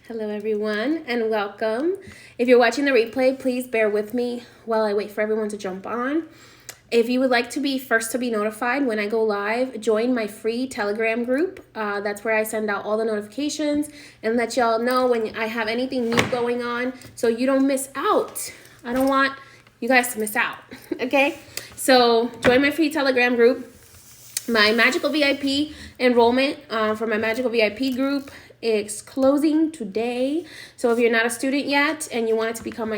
Hello everyone and welcome. If you're watching the replay, please bear with me while I wait for everyone to jump on. If you would like to be first to be notified when I go live, join my free Telegram group. That's where I send out all the notifications and let y'all know when I have anything new going on so you don't miss out. I don't want you guys to miss out, okay? So join my free Telegram group. My Magical VIP enrollment for my Magical VIP group is closing today. So if you're not a student yet and you wanted to become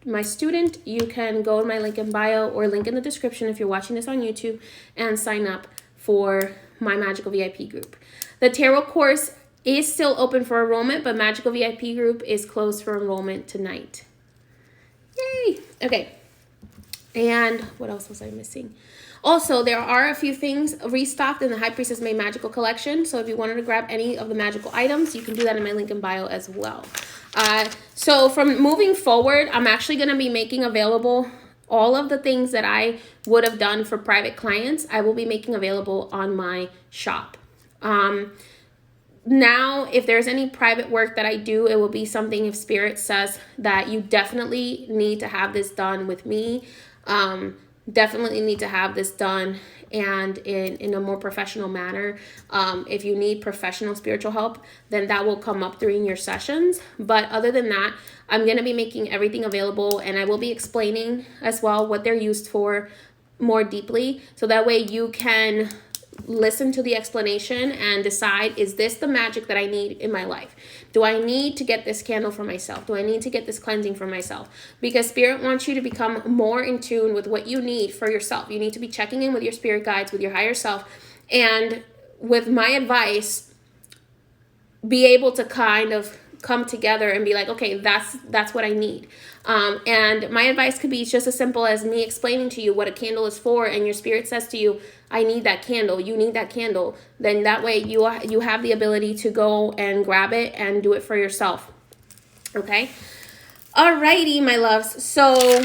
my student, you can go to my link in bio or link in the description if you're watching this on YouTube and sign up for my Magical VIP group. The tarot course is still open for enrollment, but Magical VIP group is closed for enrollment tonight. Yay! Okay. And what else was I missing? Also, there are a few things restocked in the High Priestess Made Magical collection. So if you wanted to grab any of the magical items, you can do that in my link in bio as well. So from moving forward, I'm actually going to be making available all of the things that I would have done for private clients. I will be making available on my shop. Now, if there's any private work that I do, it will be something if Spirit says that you definitely need to have this done with me. Definitely need to have this done and in a more professional manner. If you need professional spiritual help, then that will come up during your sessions. But other than that, I'm going to be making everything available, and I will be explaining as well what they're used for more deeply. So that way you can listen to the explanation and decide, is this the magic that I need in my life? Do I need to get this candle for myself? Do I need to get this cleansing for myself? Because Spirit wants you to become more in tune with what you need for yourself. You need to be checking in with your spirit guides, with your higher self, and with my advice, be able to kind of come together and be like, okay, that's what I need. And my advice could be just as simple as me explaining to you what a candle is for, and your spirit says to you, I need that candle, you need that candle. Then that way you have the ability to go and grab it and do it for yourself. Okay? Alrighty, my loves. So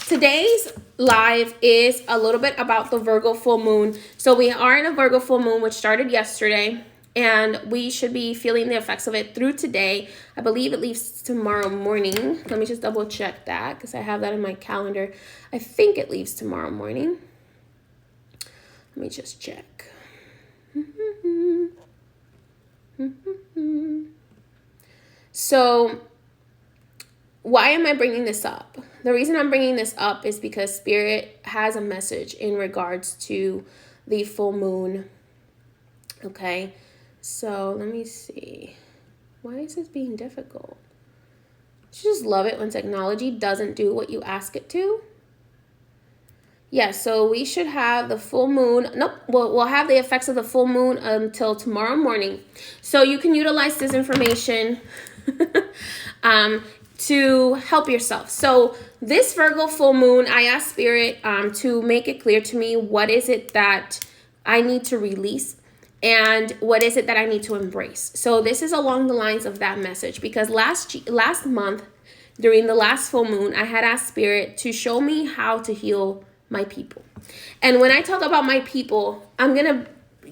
today's live is a little bit about the Virgo full moon. So we are in a Virgo full moon, which started yesterday. And we should be feeling the effects of it through today. I believe it leaves tomorrow morning. Let me just double check that because I have that in my calendar. I think it leaves tomorrow morning. Let me just check. So why am I bringing this up? The reason I'm bringing this up is because Spirit has a message in regards to the full moon. Okay. So let me see. Why is this being difficult? You just love it when technology doesn't do what you ask it to. Yeah, so we should have the full moon. Nope, we'll have the effects of the full moon until tomorrow morning. So you can utilize this information to help yourself. So this Virgo full moon, I asked Spirit to make it clear to me what is it that I need to release and what is it that I need to embrace. So this is along the lines of that message, because last month during the last full moon, I had asked Spirit to show me how to heal my people. And when I talk about my people, I'm going to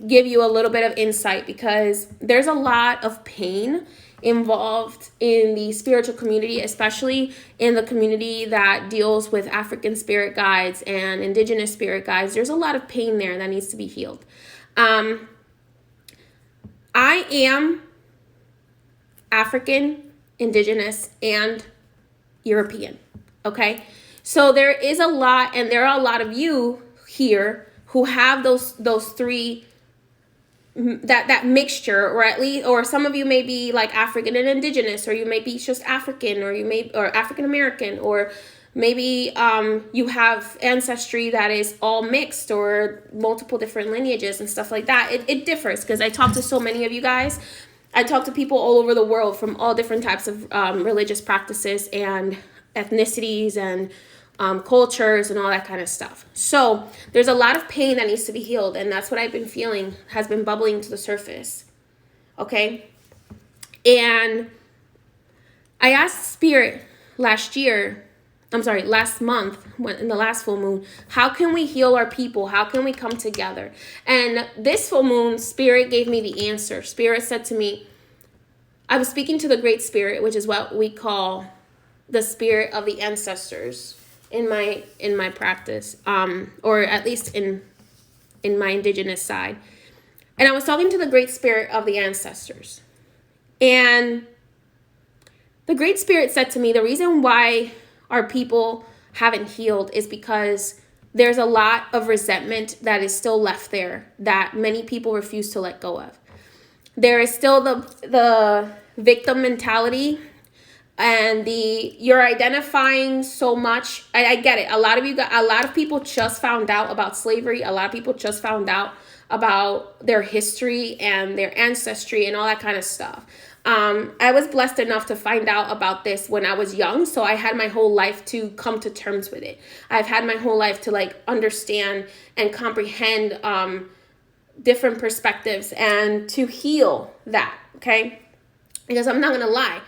give you a little bit of insight because there's a lot of pain involved in the spiritual community, especially in the community that deals with African spirit guides and indigenous spirit guides. There's a lot of pain there that needs to be healed. I am African, indigenous, and European, okay? So there is a lot, and there are a lot of you here who have those three, that mixture, or at least, or some of you may be like African and indigenous, or you may be just African, or African American, or maybe you have ancestry that is all mixed or multiple different lineages and stuff like that. It differs because I talk to so many of you guys. I talk to people all over the world from all different types of religious practices and ethnicities and cultures and all that kind of stuff. So there's a lot of pain that needs to be healed, and that's what I've been feeling has been bubbling to the surface. Okay? And I asked Spirit last month, in the last full moon, how can we heal our people? How can we come together? And this full moon, Spirit gave me the answer. Spirit said to me, I'm speaking to the Great Spirit, which is what we call the spirit of the ancestors in my practice, or at least in my indigenous side. And I was talking to the Great Spirit of the ancestors. And the Great Spirit said to me, the reason why our people haven't healed is because there's a lot of resentment that is still left there that many people refuse to let go of. There is still the victim mentality, and you're identifying so much. I get it. A lot of people just found out about slavery. A lot of people just found out about their history and their ancestry and all that kind of stuff. I was blessed enough to find out about this when I was young, so I had my whole life to come to terms with it. I've had my whole life to like understand and comprehend different perspectives and to heal that, okay? Because I'm not gonna lie,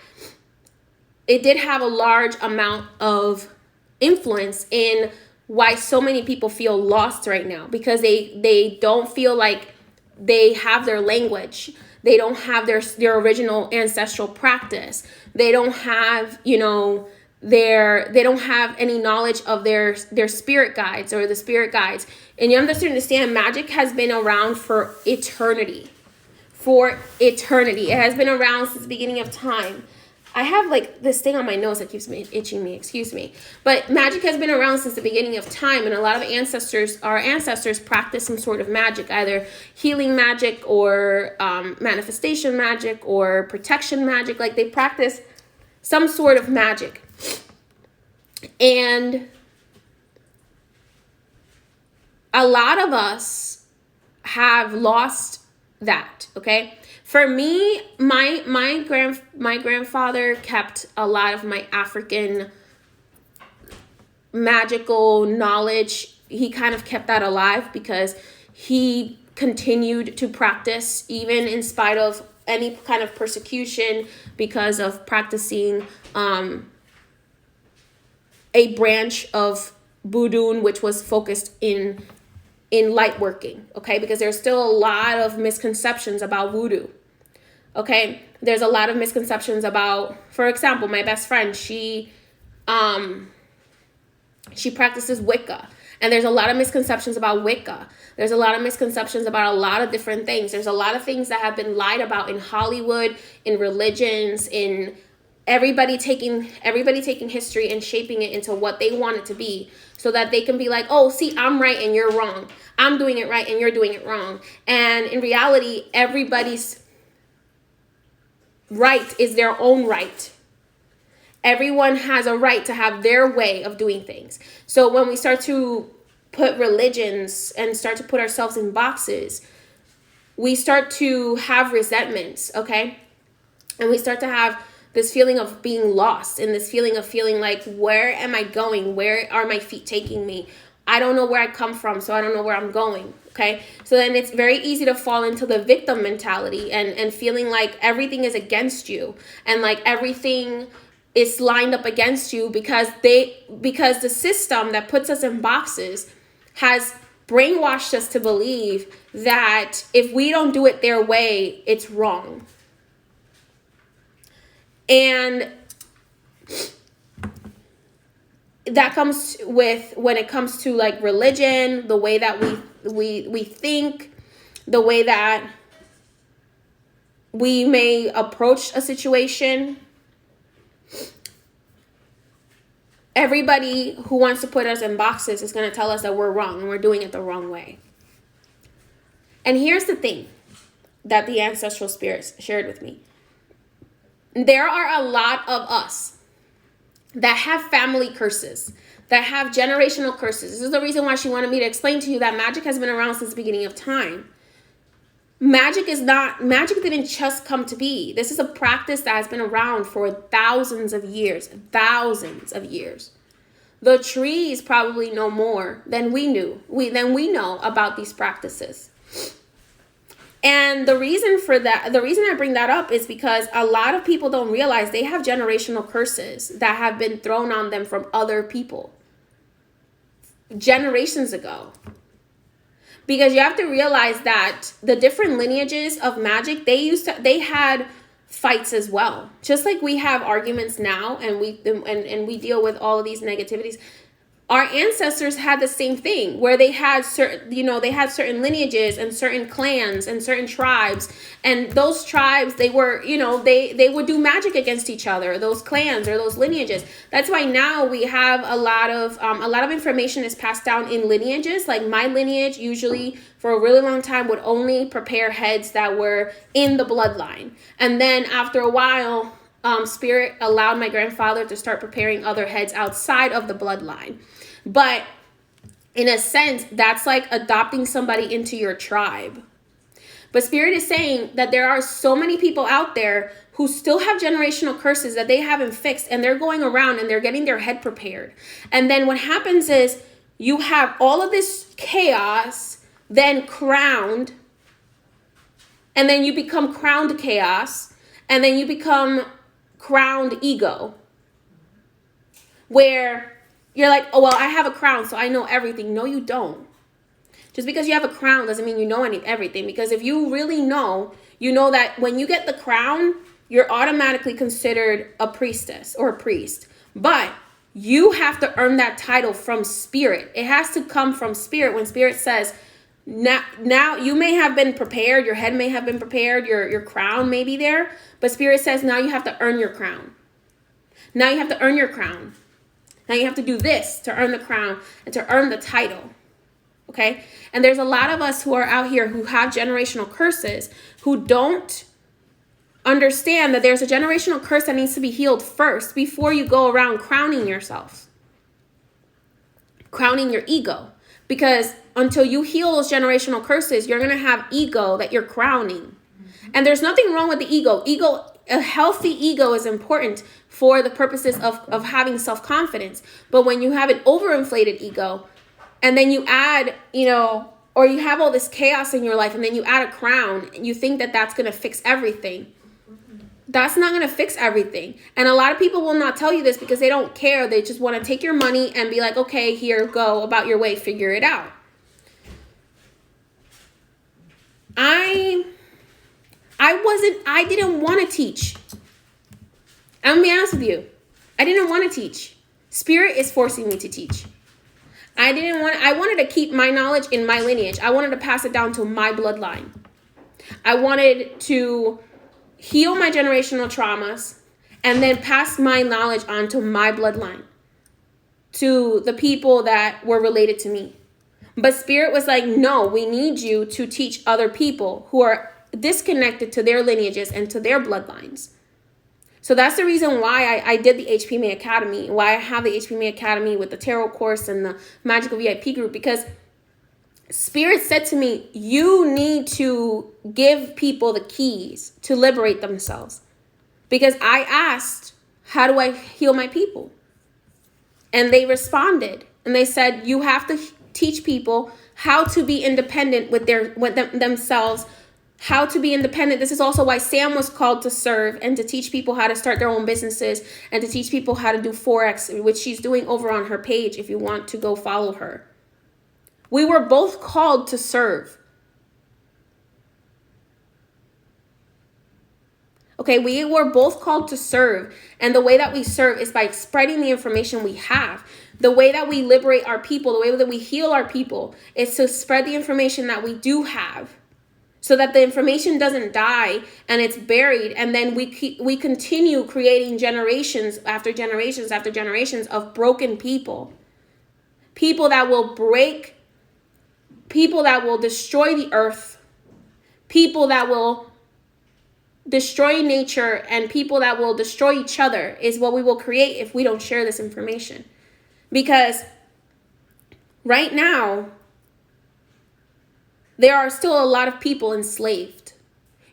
it did have a large amount of influence in why so many people feel lost right now, because they don't feel like they have their language. They don't have their original ancestral practice. They don't have, they don't have any knowledge of their spirit guides or the spirit guides. And you have to understand, magic has been around for eternity. It has been around since the beginning of time. I have like this thing on my nose that keeps me itching me, excuse me. But magic has been around since the beginning of time, and a lot of our ancestors practice some sort of magic, either healing magic or manifestation magic or protection magic. Like they practice some sort of magic. And a lot of us have lost that, okay? For me, my grandfather kept a lot of my African magical knowledge. He kind of kept that alive because he continued to practice even in spite of any kind of persecution because of practicing a branch of Voodoo, which was focused in light working, okay? Because there's still a lot of misconceptions about Voodoo, okay? There's a lot of misconceptions about, for example, my best friend, she practices Wicca, and there's a lot of misconceptions about Wicca. There's a lot of misconceptions about a lot of different things. There's a lot of things that have been lied about in Hollywood, in religions, in everybody taking history and shaping it into what they want it to be, so that they can be like, oh, see, I'm right and you're wrong. I'm doing it right and you're doing it wrong. And in reality, everybody's right is their own right. Everyone has a right to have their way of doing things. So when we start to put religions and start to put ourselves in boxes, we start to have resentments, okay? And we start to have this feeling of being lost, and this feeling of feeling like, where am I going? Where are my feet taking me? I don't know where I come from, so I don't know where I'm going, okay? So then it's very easy to fall into the victim mentality and feeling like everything is against you, and like everything is lined up against you because the system that puts us in boxes has brainwashed us to believe that if we don't do it their way, it's wrong. And that comes with, when it comes to like religion, the way that we think, the way that we may approach a situation. Everybody who wants to put us in boxes is going to tell us that we're wrong and we're doing it the wrong way. And here's the thing that the ancestral spirits shared with me. There are a lot of us that have family curses, that have generational curses. This is the reason why she wanted me to explain to you that magic has been around since the beginning of time. Magic didn't just come to be. This is a practice that has been around for thousands of years. The trees probably know more than we know about these practices. And the reason I bring that up is because a lot of people don't realize they have generational curses that have been thrown on them from other people generations ago. Because you have to realize that the different lineages of magic, they had fights as well. Just like we have arguments now and we deal with all of these negativities. Our ancestors had the same thing where they had certain lineages and certain clans and certain tribes, and those tribes, they were, they would do magic against each other, those clans or those lineages. That's why now we have a lot of information is passed down in lineages. Like my lineage usually for a really long time would only prepare heads that were in the bloodline. And then after a while, Spirit allowed my grandfather to start preparing other heads outside of the bloodline. But in a sense, that's like adopting somebody into your tribe. But Spirit is saying that there are so many people out there who still have generational curses that they haven't fixed, and they're going around and they're getting their head prepared. And then what happens is you have all of this chaos, then crowned, and then you become crowned chaos, and then you become crowned ego, where you're like, oh, well, I have a crown, so I know everything. No, you don't. Just because you have a crown doesn't mean you know everything. Because if you really know, you know that when you get the crown, you're automatically considered a priestess or a priest. But you have to earn that title from Spirit. It has to come from Spirit. When Spirit says, now you may have been prepared, your head may have been prepared, your crown may be there, but Spirit says now you have to earn your crown. Now you have to earn your crown. Now you have to do this to earn the crown and to earn the title. Okay? And there's a lot of us who are out here who have generational curses, who don't understand that there's a generational curse that needs to be healed first before you go around crowning yourself, crowning your ego. Because until you heal those generational curses, you're going to have ego that you're crowning. And there's nothing wrong with the ego. A healthy ego is important for the purposes of having self-confidence. But when you have an overinflated ego, and then you add, or you have all this chaos in your life, and then you add a crown, and you think that that's going to fix everything. That's not going to fix everything. And a lot of people will not tell you this because they don't care. They just want to take your money and be like, okay, here, go about your way, figure it out. I didn't want to teach. I'm going to be honest with you. I didn't want to teach. Spirit is forcing me to teach. I wanted to keep my knowledge in my lineage. I wanted to pass it down to my bloodline. I wanted to heal my generational traumas and then pass my knowledge on to my bloodline, to the people that were related to me. But Spirit was like, no, we need you to teach other people who are disconnected to their lineages and to their bloodlines. So that's the reason why I did the HPMA Academy, why I have the HPMA Academy with the tarot course and the magical VIP group, because Spirit said to me, you need to give people the keys to liberate themselves. Because I asked, how do I heal my people? And they responded. And they said, you have to teach people how to be independent with themselves, how to be independent. This is also why Sam was called to serve and to teach people how to start their own businesses and to teach people how to do Forex, which she's doing over on her page if you want to go follow her. We were both called to serve. Okay, we were both called to serve. And the way that we serve is by spreading the information we have. The way that we liberate our people, the way that we heal our people is to spread the information that we do have, so that the information doesn't die and it's buried. And then we continue creating generations after generations after generations of broken people. People that will break, people that will destroy the earth, people that will destroy nature, and people that will destroy each other is what we will create if we don't share this information. Because right now, there are still a lot of people enslaved.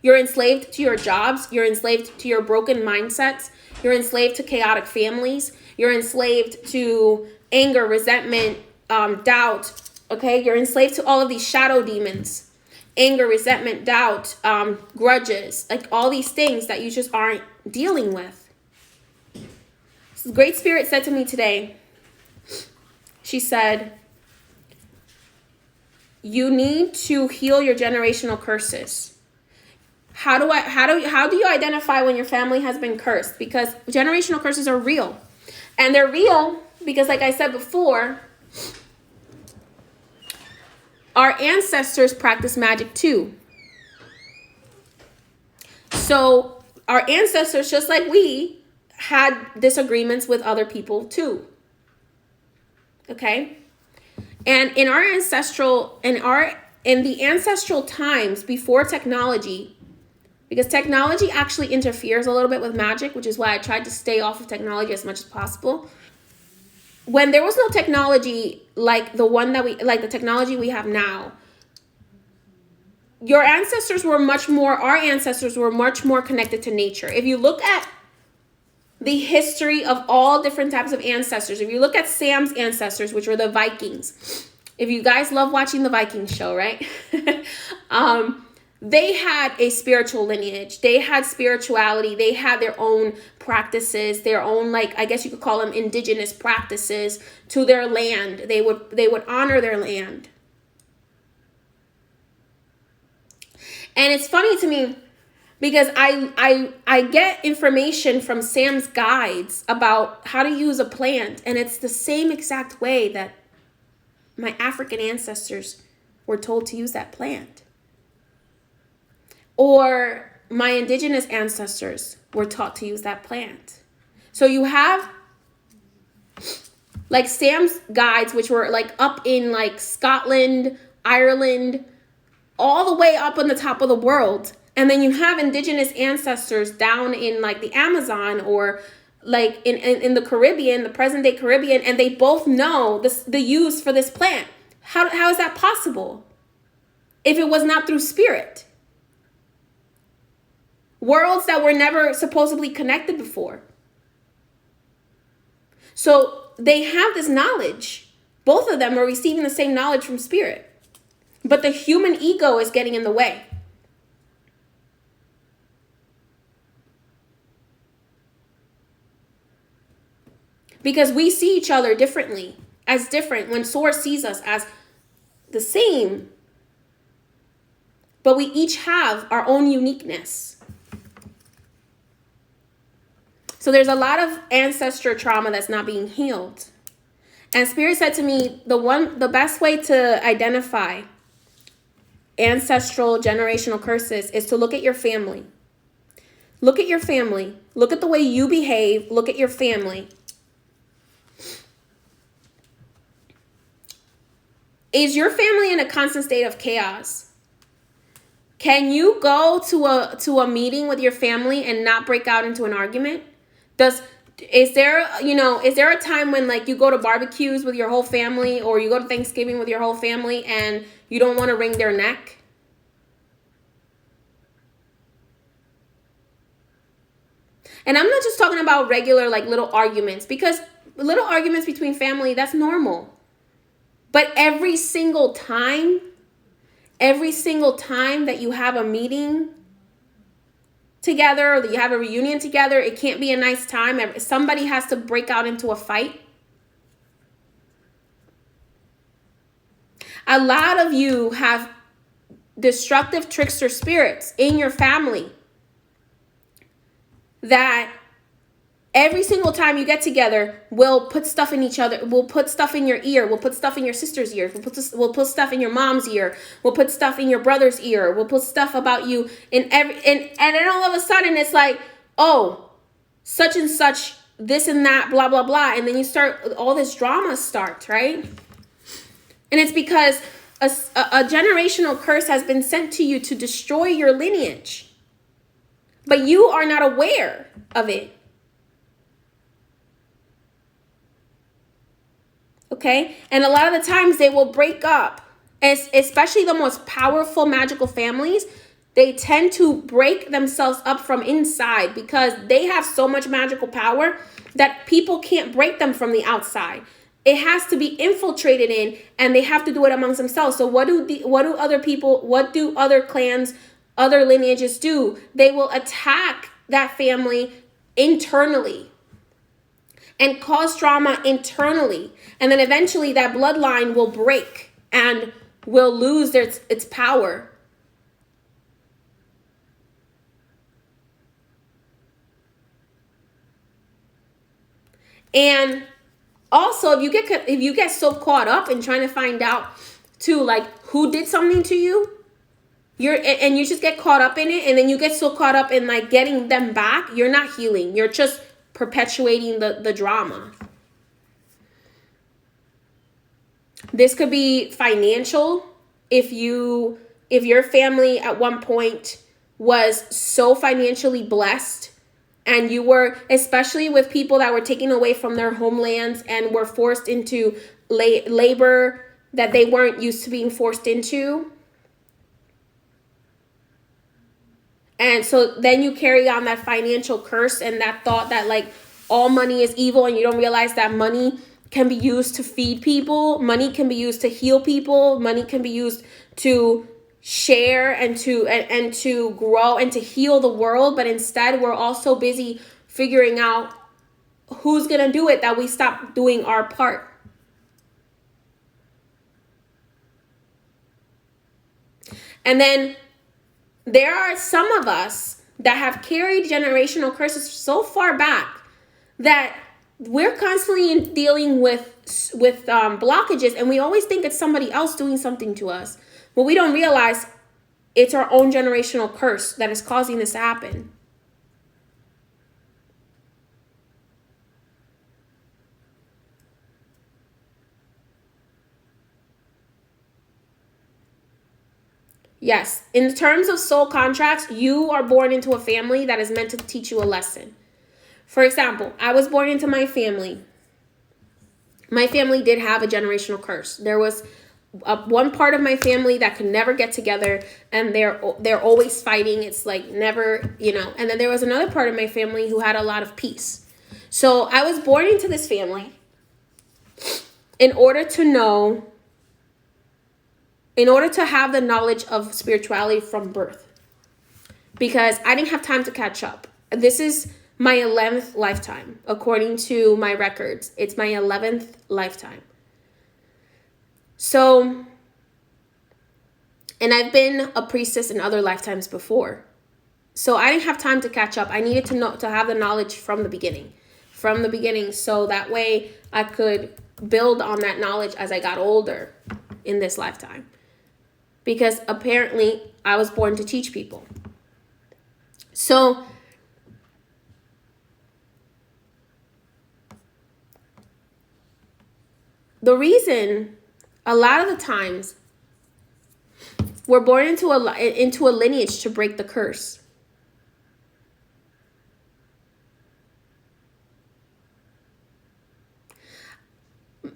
You're enslaved to your jobs. You're enslaved to your broken mindsets. You're enslaved to chaotic families. You're enslaved to anger, resentment, doubt. Okay, you're enslaved to all of these shadow demons. Anger, resentment, doubt, grudges, like all these things that you just aren't dealing with. So the Great Spirit said to me today, she said, you need to heal your generational curses. How do you identify when your family has been cursed? Because generational curses are real. And they're real because, like I said before, our ancestors practice magic too. So our ancestors, just like we, had disagreements with other people too. Okay? And in the ancestral times before technology, because technology actually interferes a little bit with magic, which is why I tried to stay off of technology as much as possible. When there was no technology like the technology we have now, our ancestors were much more connected to nature. If you look at the history of all different types of ancestors, if you look at Sam's ancestors, which were the Vikings, if you guys love watching the Viking show, right? They had a spiritual lineage. They had spirituality. They had their own practices, their own, like, I guess you could call them indigenous practices to their land. They would honor their land. And it's funny to me because I get information from Sam's guides about how to use a plant, and it's the same exact way that my African ancestors were told to use that plant. Or my indigenous ancestors were taught to use that plant. So you have like Sam's guides, which were like up in like Scotland, Ireland, all the way up on the top of the world. And then you have indigenous ancestors down in like the Amazon or like in the Caribbean, the present day Caribbean, and they both know the use for this plant. How is that possible if it was not through spirit? Worlds that were never supposedly connected before. So they have this knowledge. Both of them are receiving the same knowledge from spirit. But the human ego is getting in the way. Because we see each other differently, as different, when Source sees us as the same. But we each have our own uniqueness. So there's a lot of ancestral trauma that's not being healed. And Spirit said to me, the best way to identify ancestral generational curses is to look at your family. Look at your family. Look at the way you behave. Look at your family. Is your family in a constant state of chaos? Can you go to a meeting with your family and not break out into an argument? Is there a time when like you go to barbecues with your whole family, or you go to Thanksgiving with your whole family and you don't want to wring their neck? And I'm not just talking about regular like little arguments, because little arguments between family, that's normal. But every single time that you have a meeting together, or that you have a reunion together, it can't be a nice time. Somebody has to break out into a fight. A lot of you have destructive trickster spirits in your family that every single time you get together, we'll put stuff in each other. We'll put stuff in your ear. We'll put stuff in your sister's ear. We'll put stuff in your mom's ear. We'll put stuff in your brother's ear. We'll put stuff about you in and then all of a sudden it's like, oh, such and such, this and that, blah, blah, blah. And then you start, all this drama starts, right? And it's because a generational curse has been sent to you to destroy your lineage. But you are not aware of it. Okay? And a lot of the times they will break up. Especially the most powerful magical families, they tend to break themselves up from inside because they have so much magical power that people can't break them from the outside. It has to be infiltrated in, and they have to do it amongst themselves. So what do other clans, other lineages do? They will attack that family internally and cause trauma internally. And then eventually that bloodline will break and will lose its power. And also, if you get so caught up in trying to find out too, like, who did something to you, and you just get caught up in it, and then you get so caught up in like getting them back, you're not healing. You're just perpetuating the drama. This could be financial. If your family at one point was so financially blessed, and you were, especially with people that were taken away from their homelands and were forced into labor that they weren't used to being forced into. And so then you carry on that financial curse and that thought that like all money is evil, and you don't realize that money can be used to feed people. Money can be used to heal people. Money can be used to share and to grow and to heal the world. But instead, we're all so busy figuring out who's going to do it that we stop doing our part. And then there are some of us that have carried generational curses so far back that we're constantly dealing with blockages, and we always think it's somebody else doing something to us. But we don't realize it's our own generational curse that is causing this to happen. Yes, in terms of soul contracts, you are born into a family that is meant to teach you a lesson. For example, I was born into my family. My family did have a generational curse. There was one part of my family that could never get together, and they're always fighting. It's like never, And then there was another part of my family who had a lot of peace. So I was born into this family in order to have the knowledge of spirituality from birth, because I didn't have time to catch up. This is my 11th lifetime. According to my records, it's my 11th lifetime. So, and I've been a priestess in other lifetimes before. So I didn't have time to catch up. I needed to have the knowledge from the beginning, so that way I could build on that knowledge as I got older in this lifetime. Because apparently I was born to teach people. So the reason a lot of the times we're born into a lineage to break the curse.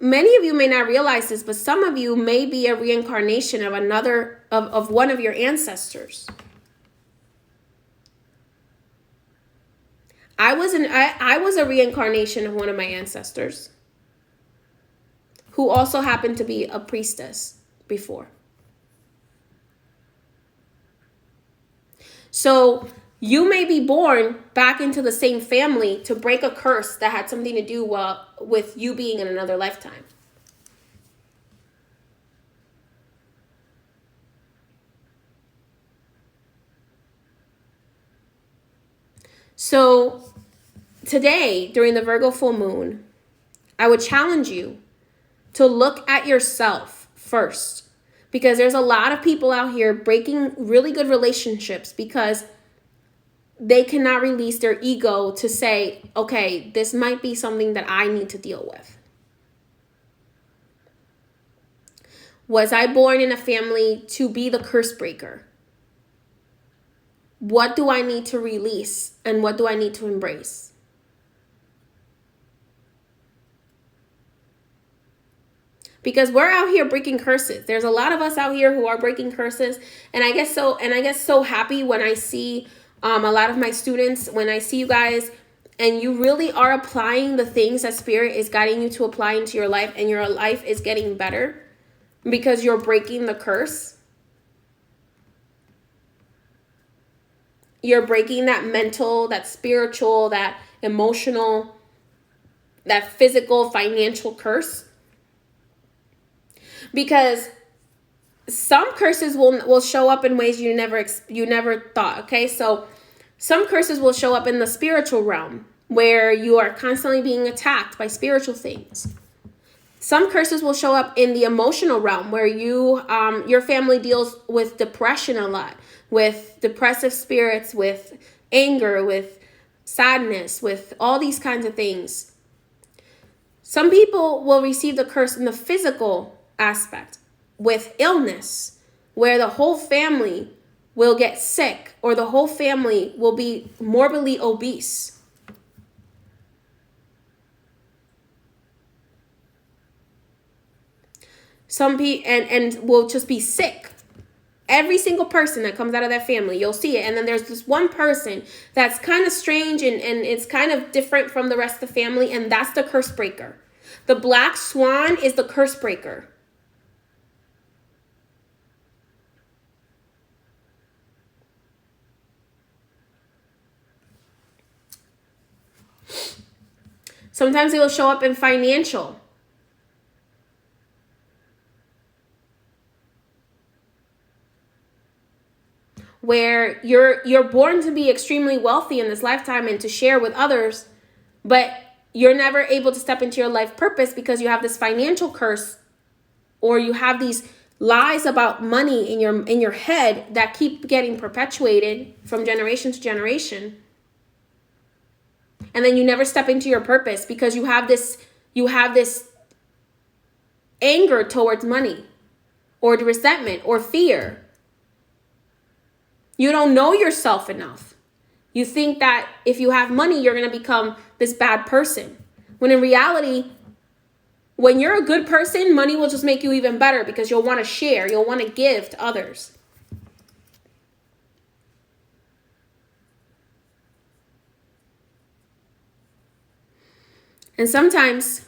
Many of you may not realize this, but some of you may be a reincarnation of one of your ancestors. I was a reincarnation of one of my ancestors, who also happened to be a priestess before. So you may be born back into the same family to break a curse that had something to do with you being in another lifetime. So today, during the Virgo full moon, I would challenge you to look at yourself first, because there's a lot of people out here breaking really good relationships because they cannot release their ego to say, okay, this might be something that I need to deal with. Was I born in a family to be the curse breaker? What do I need to release, and what do I need to embrace? Because we're out here breaking curses. There's a lot of us out here who are breaking curses, and I get so happy when I see a lot of my students, when I see you guys, and you really are applying the things that Spirit is guiding you to apply into your life, and your life is getting better because you're breaking the curse. You're breaking that mental, that spiritual, that emotional, that physical, financial curse. Because some curses will show up in ways you never thought, okay? So some curses will show up in the spiritual realm. where you are constantly being attacked by spiritual things. Some curses will show up in the emotional realm, where your family deals with depression a lot, with depressive spirits, with anger, with sadness, with all these kinds of things. Some people will receive the curse in the physical aspect, with illness, where the whole family will get sick or the whole family will be morbidly obese. Some people and will just be sick. Every single person that comes out of that family, you'll see it. And then there's this one person that's kind of strange and it's kind of different from the rest of the family, and that's the curse breaker. The black swan is the curse breaker. Sometimes it will show up in financial. Where you're born to be extremely wealthy in this lifetime and to share with others, but you're never able to step into your life purpose because you have this financial curse, or you have these lies about money in your head that keep getting perpetuated from generation to generation. And then you never step into your purpose because you have this anger towards money, or the resentment or fear. You don't know yourself enough. You think that if you have money, you're going to become this bad person. When in reality, when you're a good person, money will just make you even better because you'll want to share. You'll want to give to others. And sometimes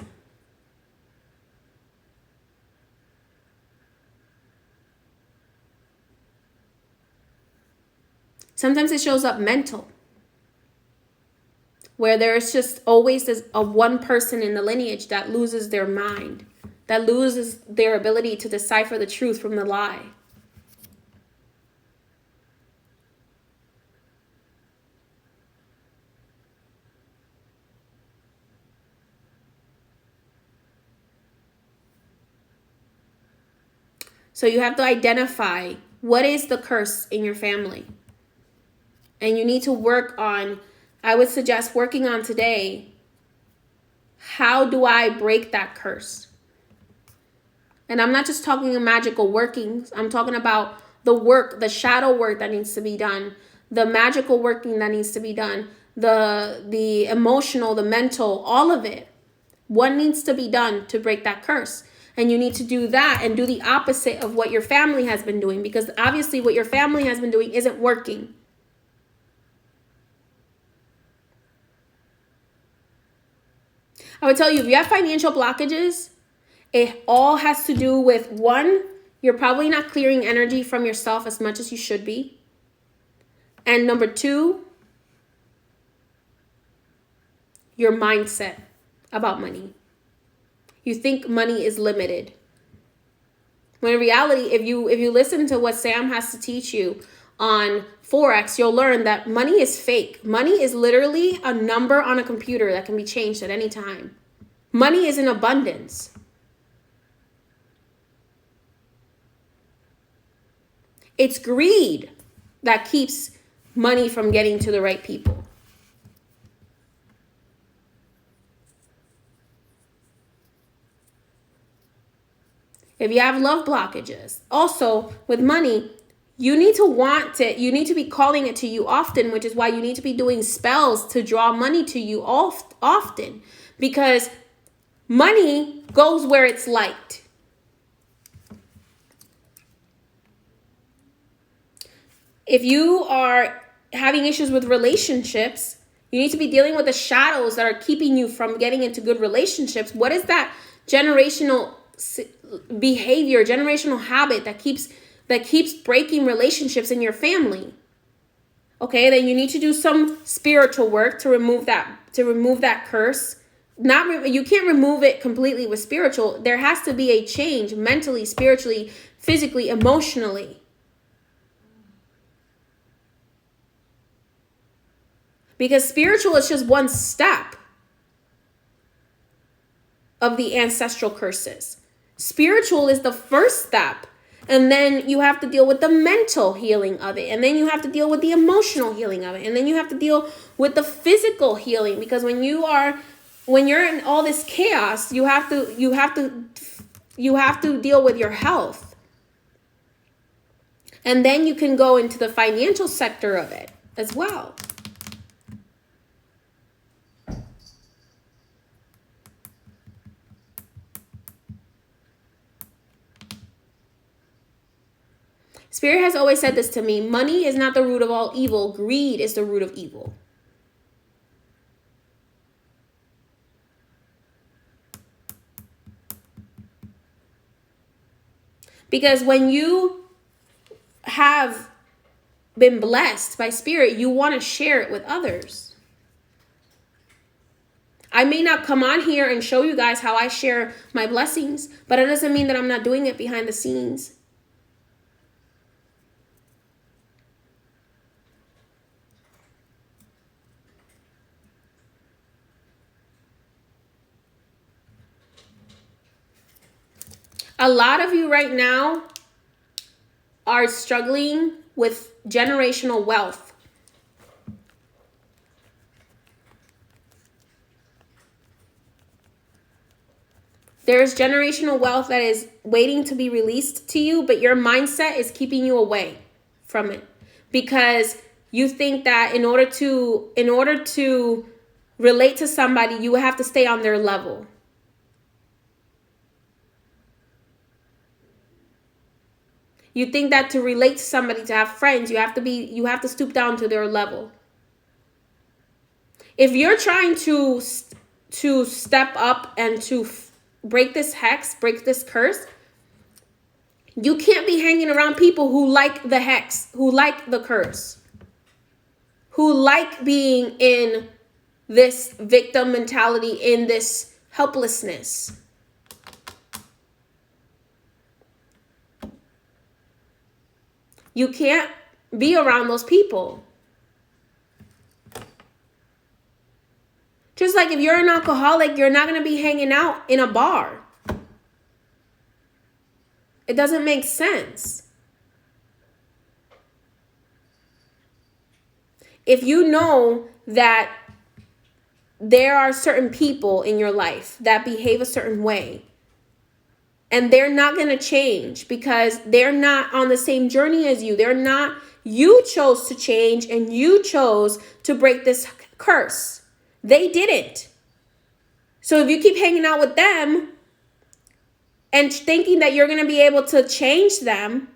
it shows up mental, where there's just always a one person in the lineage that loses their mind, that loses their ability to decipher the truth from the lie. So you have to identify what is the curse in your family. And you need to work on, I would suggest working on today, how do I break that curse? And I'm not just talking of magical workings. I'm talking about the work, the shadow work that needs to be done, the magical working that needs to be done, the emotional, the mental, all of it. What needs to be done to break that curse? And you need to do that and do the opposite of what your family has been doing, because obviously what your family has been doing isn't working. I would tell you, if you have financial blockages, it all has to do with, one, you're probably not clearing energy from yourself as much as you should be. And number two, your mindset about money. You think money is limited. When in reality, if you listen to what Sam has to teach you on Forex, you'll learn that money is fake. Money is literally a number on a computer that can be changed at any time. Money is in abundance. It's greed that keeps money from getting to the right people. If you have love blockages, also with money, you need to want it. You need to be calling it to you often, which is why you need to be doing spells to draw money to you often, because money goes where it's liked. If you are having issues with relationships, you need to be dealing with the shadows that are keeping you from getting into good relationships. What is that generational behavior, generational habit that keeps breaking relationships in your family? Okay, then you need to do some spiritual work to remove that curse. You can't remove it completely with spiritual. There has to be a change mentally, spiritually, physically, emotionally. Because spiritual is just one step of the ancestral curses. Spiritual is the first step. And then you have to deal with the mental healing of it. And then you have to deal with the emotional healing of it. And then you have to deal with the physical healing. Because when you're in all this chaos, you have to deal with your health. And then you can go into the financial sector of it as well. Spirit has always said this to me. Money is not the root of all evil. Greed is the root of evil. Because when you have been blessed by Spirit, you want to share it with others. I may not come on here and show you guys how I share my blessings, but it doesn't mean that I'm not doing it behind the scenes. A lot of you right now are struggling with generational wealth. There's generational wealth that is waiting to be released to you, but your mindset is keeping you away from it because you think that in order to relate to somebody, you have to stay on their level. You think that to relate to somebody, to have friends, you have to stoop down to their level. If you're trying to step up and to break this hex, break this curse, you can't be hanging around people who like the hex, who like the curse, who like being in this victim mentality, in this helplessness. You can't be around those people. Just like if you're an alcoholic, you're not going to be hanging out in a bar. It doesn't make sense. If you know that there are certain people in your life that behave a certain way, and they're not going to change because they're not on the same journey as you. You chose to change and you chose to break this curse. They didn't. So if you keep hanging out with them and thinking that you're going to be able to change them,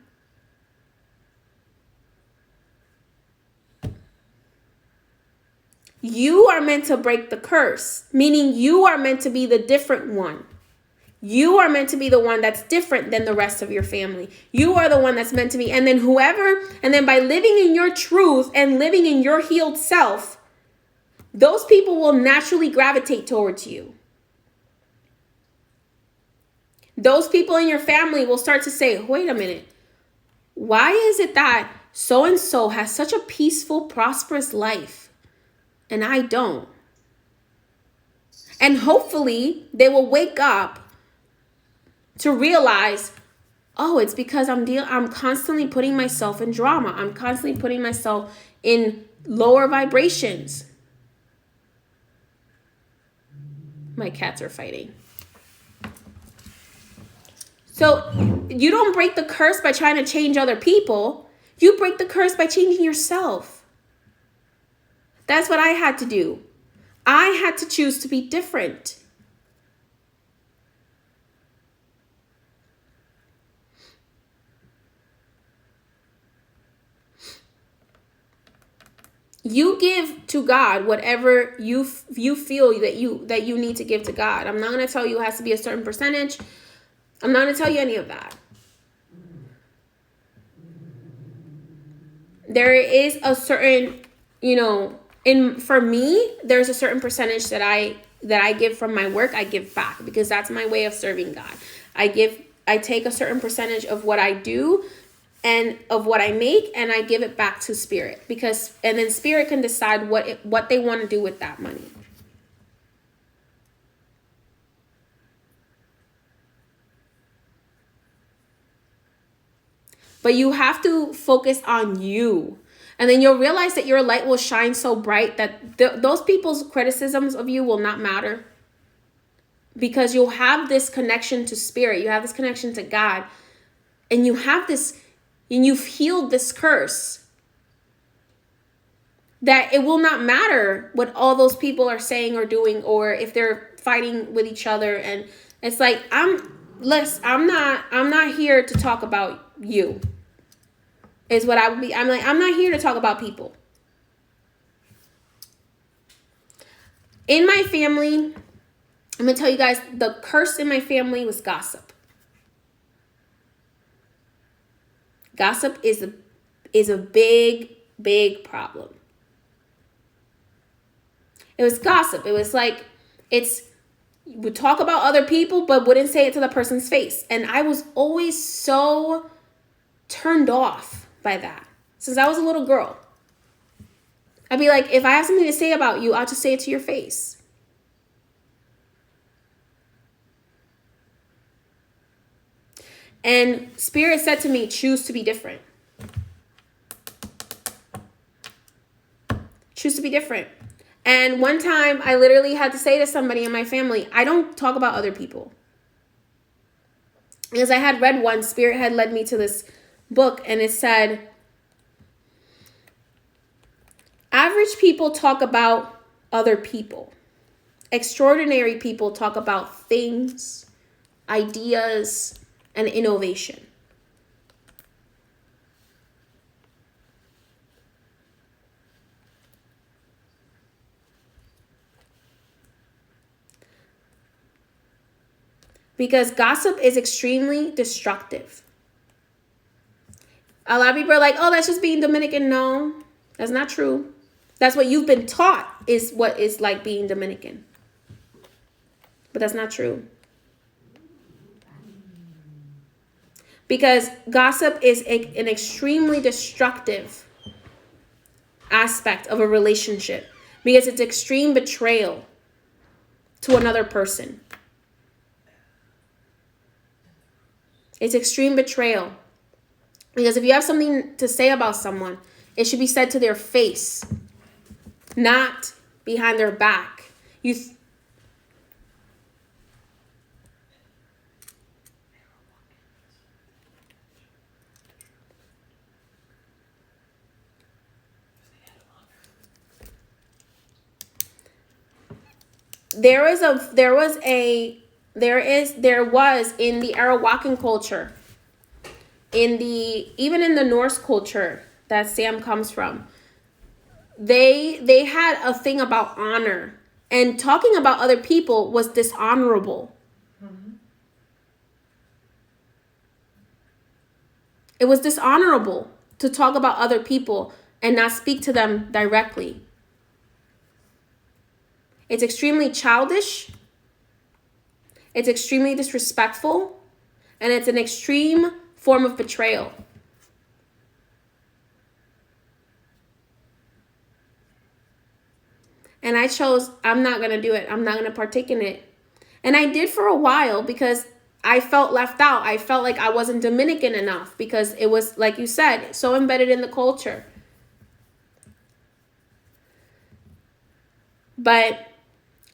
you are meant to break the curse, meaning you are meant to be the different one. You are meant to be the one that's different than the rest of your family. You are the one that's meant to be. And then by living in your truth and living in your healed self, those people will naturally gravitate towards you. Those people in your family will start to say, wait a minute, why is it that so-and-so has such a peaceful, prosperous life and I don't? And hopefully they will wake up to realize, oh, it's because I'm constantly putting myself in drama. I'm constantly putting myself in lower vibrations. My cats are fighting. So you don't break the curse by trying to change other people. You break the curse by changing yourself. That's what I had to do. I had to choose to be different. You give to God whatever you feel that you need to give to God. I'm not going to tell you it has to be a certain percentage. I'm not going to tell you any of that. There is a certain, for me, there's a certain percentage that I give from my work, I give back because that's my way of serving God. I take a certain percentage of what I do and of what I make, and I give it back to spirit, and then spirit can decide what they want to do with that money. But you have to focus on you. And then you'll realize that your light will shine so bright that those people's criticisms of you will not matter. Because you'll have this connection to spirit. You have this connection to God. And you have this, and you've healed this curse. That it will not matter what all those people are saying or doing, or if they're fighting with each other. And it's like, I'm not here to talk about you. Is what I would be. I'm not here to talk about people. In my family, I'm going to tell you guys, the curse in my family was gossip. Gossip is a big, big problem. It was gossip. It was like, you would talk about other people, but wouldn't say it to the person's face. And I was always so turned off by that since I was a little girl. I'd be like, if I have something to say about you, I'll just say it to your face. And spirit said to me, choose to be different. Choose to be different. And one time I literally had to say to somebody in my family, I don't talk about other people. Because I had read one, spirit had led me to this book, and it said, average people talk about other people. Extraordinary people talk about things, ideas, and innovation. Because gossip is extremely destructive. A lot of people are like, oh, that's just being Dominican. No, that's not true. That's what you've been taught is what is like being Dominican. But that's not true. Because gossip is an extremely destructive aspect of a relationship. Because it's extreme betrayal to another person. It's extreme betrayal. Because if you have something to say about someone, it should be said to their face, not behind their back. There was in the Arawakan culture, even in the Norse culture that Sam comes from, they had a thing about honor, and talking about other people was dishonorable. Mm-hmm. It was dishonorable to talk about other people and not speak to them directly. It's extremely childish. It's extremely disrespectful. And it's an extreme form of betrayal. And I chose, I'm not going to do it. I'm not going to partake in it. And I did for a while because I felt left out. I felt like I wasn't Dominican enough because it was, like you said, so embedded in the culture. But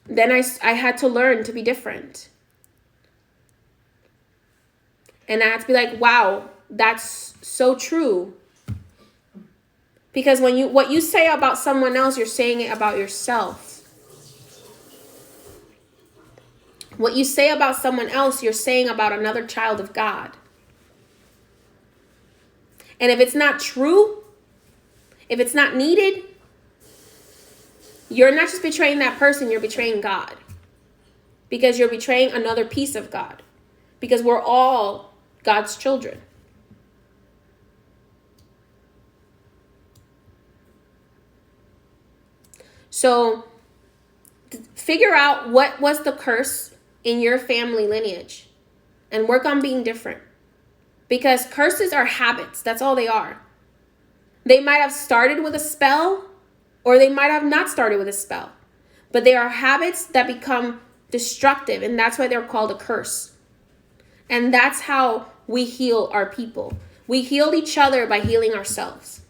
then I had to learn to be different. And I had to be like, wow, that's so true. Because what you say about someone else, you're saying it about yourself. What you say about someone else, you're saying about another child of God. And if it's not true, if it's not needed, you're not just betraying that person, you're betraying God. Because you're betraying another piece of God. Because we're all God's children. So figure out what was the curse in your family lineage and work on being different. Because curses are habits. That's all they are. They might have started with a spell, or they might have not started with a spell. But they are habits that become destructive, and that's why they're called a curse. And that's how we heal our people. We heal each other by healing ourselves.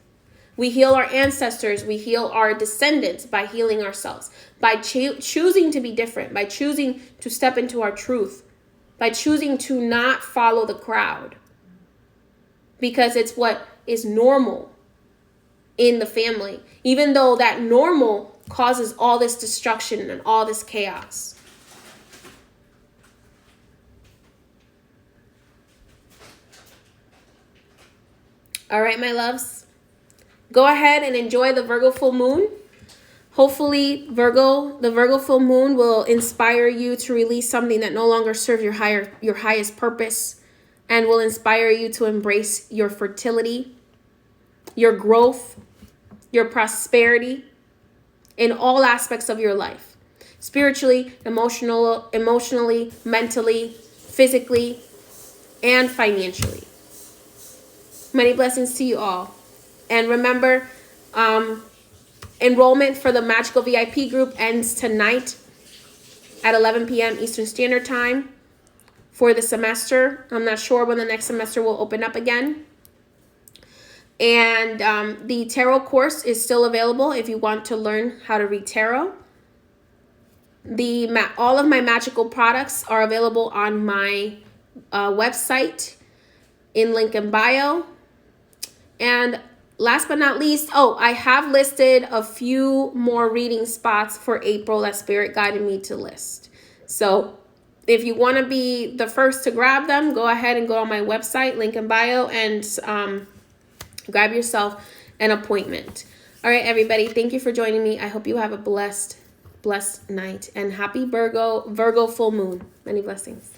We heal our ancestors. We heal our descendants by healing ourselves. By choosing to be different. By choosing to step into our truth. By choosing to not follow the crowd. Because it's what is normal in the family. Even though that normal causes all this destruction and all this chaos. All right, my loves. Go ahead and enjoy the Virgo full moon. Hopefully, the Virgo full moon will inspire you to release something that no longer serves your highest purpose, and will inspire you to embrace your fertility, your growth, your prosperity in all aspects of your life. Spiritually, emotionally, mentally, physically, and financially. Many blessings to you all. And remember, enrollment for the Magical VIP group ends tonight at 11 p.m. Eastern Standard Time for the semester. I'm not sure when the next semester will open up again. And the tarot course is still available if you want to learn how to read tarot. All of my magical products are available on my website in link in bio. And last but not least, I have listed a few more reading spots for April that Spirit guided me to list. So if you want to be the first to grab them, go ahead and go on my website, link in bio, and grab yourself an appointment. All right, everybody, thank you for joining me. I hope you have a blessed night, and happy Virgo full moon. Many blessings.